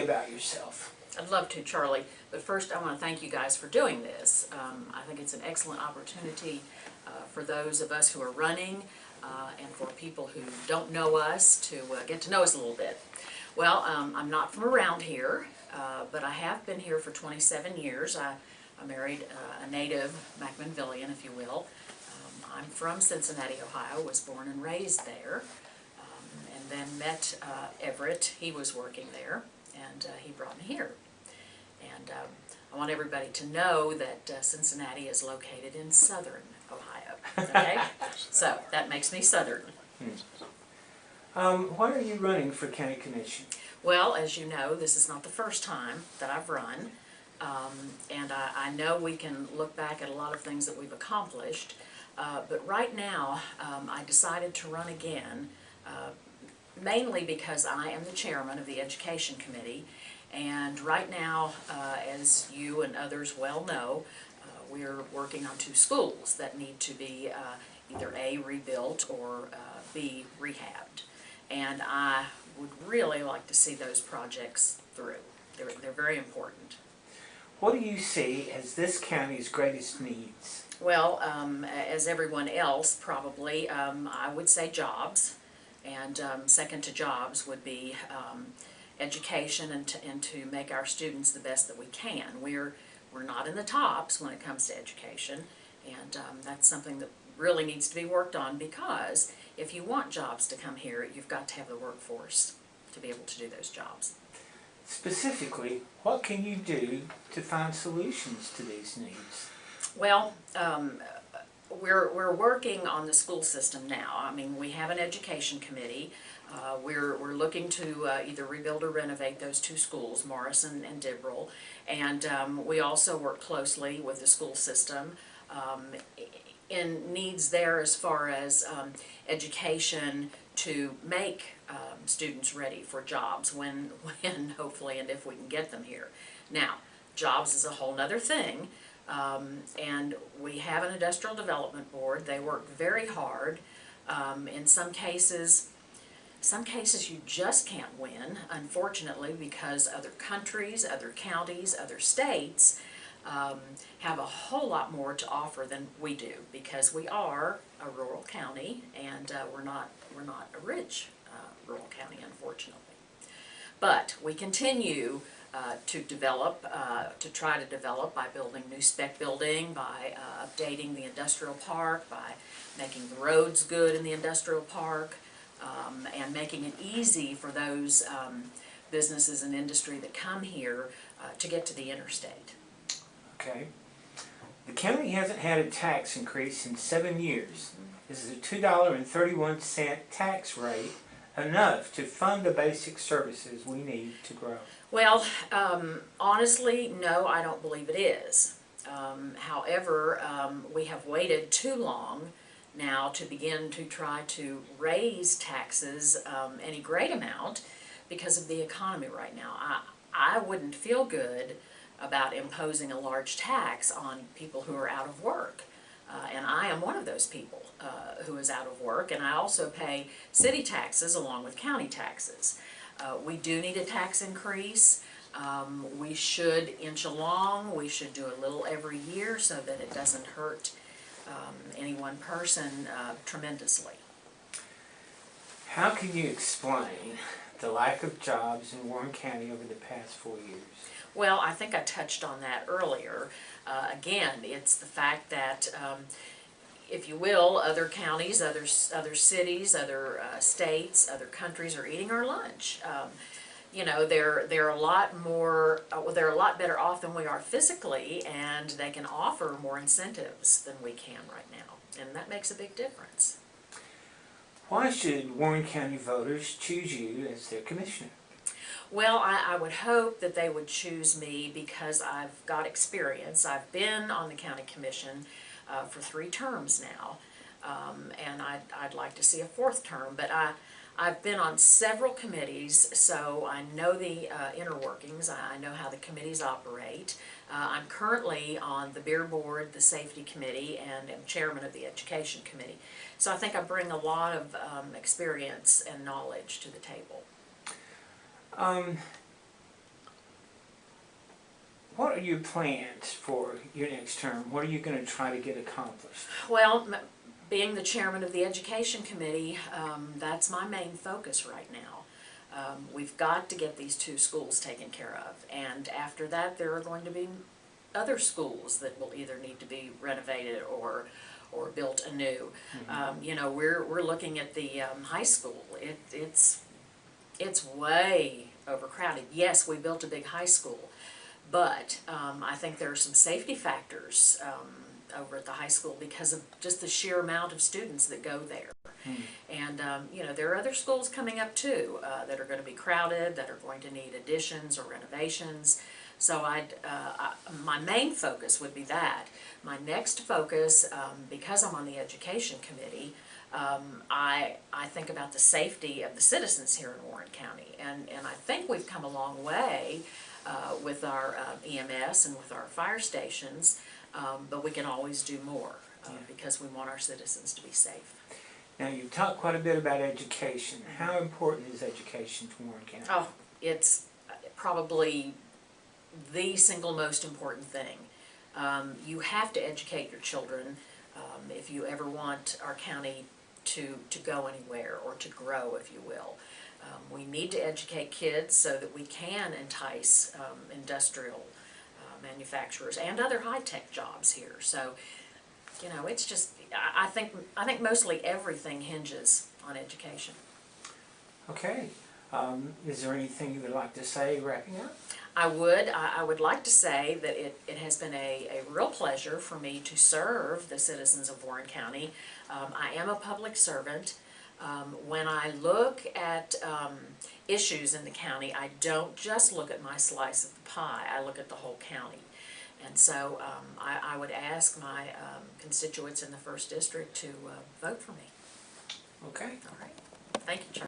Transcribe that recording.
about yourself? I'd love to, Charlie, but first I want to thank you guys for doing this. I think it's an excellent opportunity for those of us who are running and for people who don't know us to get to know us a little bit. Well, I'm not from around here, but I have been here for 27 years. I married a native McMinnvillian, if you will. I'm from Cincinnati, Ohio, was born and raised there, and then met Everett. He was working there, and he brought me here. And I want everybody to know that Cincinnati is located in southern Ohio, okay? So that makes me southern. Why are you running for county commission? Well, as you know, this is not the first time that I've run, and I know we can look back at a lot of things that we've accomplished, but right now I decided to run again, mainly because I am the chairman of the Education Committee, and right now, as you and others well know, we're working on 2 schools that need to be either A, rebuilt, or B, rehabbed. And I would really like to see those projects through. They're very important. What do you see as this county's greatest needs? Well, as everyone else probably, I would say jobs, and second to jobs would be education and to make our students the best that we can. We're not in the tops when it comes to education, and that's something that really needs to be worked on, because if you want jobs to come here, you've got to have the workforce to be able to do those jobs. Specifically, what can you do to find solutions to these needs? Well, we're working on the school system now. I mean, we have an education committee. We're looking to either rebuild or renovate those 2 schools, Morrison and Dibbrell, and we also work closely with the school system in needs there as far as education to make students ready for jobs when hopefully and if we can get them here. Now, jobs is a whole nother thing, and we have an industrial development board. They work very hard. In some cases you just can't win, unfortunately, because other countries, other counties, other states have a whole lot more to offer than we do, because we are a rural county, and we're not a rich rural county, unfortunately. But we continue to develop, to try to develop by building new spec building, by updating the industrial park, by making the roads good in the industrial park, and making it easy for those businesses and industry that come here to get to the interstate. Okay. The county hasn't had a tax increase in 7 years. Is the $2.31 tax rate enough to fund the basic services we need to grow? Well, honestly, no, I don't believe it is. However, we have waited too long now to begin to try to raise taxes any great amount because of the economy right now. I wouldn't feel good about imposing a large tax on people who are out of work. And I am one of those people who is out of work, and I also pay city taxes along with county taxes. We do need a tax increase. We should inch along. We should do a little every year so that it doesn't hurt any one person tremendously. How can you explain the lack of jobs in Warren County over the past 4 years? Well, I think I touched on that earlier. Again, it's the fact that, if you will, other counties, other cities, other states, other countries are eating our lunch. You know, they're a lot more, well, they're a lot better off than we are physically, and they can offer more incentives than we can right now, and that makes a big difference. Why should Warren County voters choose you as their commissioner? Well, I would hope that they would choose me because I've got experience. I've been on the county commission for 3 terms now, and I'd like to see a 4th term, but I've been on several committees, so I know the inner workings. I know how the committees operate. I'm currently on the beer board, the safety committee, and am chairman of the education committee. So I think I bring a lot of experience and knowledge to the table. What are your plans for your next term? What are you going to try to get accomplished? Well, being the chairman of the education committee, that's my main focus right now. We've got to get these two schools taken care of, and after that there are going to be other schools that will either need to be renovated or built anew. You know, we're looking at the high school. It's way overcrowded. Yes, we built a big high school, but I think there are some safety factors over at the high school because of just the sheer amount of students that go there. And you know, there are other schools coming up too that are going to be crowded, that are going to need additions or renovations. So my main focus would be that. My next focus, because I'm on the education committee, I think about the safety of the citizens here in Warren County, and I think we've come a long way with our EMS and with our fire stations, but we can always do more because we want our citizens to be safe. Now, you talked quite a bit about education. How important is education to Warren County? Oh, it's probably the single most important thing. You have to educate your children if you ever want our county to go anywhere or to grow, if you will. We need to educate kids so that we can entice industrial manufacturers and other high-tech jobs here. So, you know, it's just, I think mostly everything hinges on education. Okay. Is there anything you would like to say wrapping up? I would like to say that it has been a real pleasure for me to serve the citizens of Warren County. I am a public servant. When I look at issues in the county, I don't just look at my slice of the pie, I look at the whole county. And so I would ask my constituents in the 1st District to vote for me. Okay. All right. Thank you, Charlie.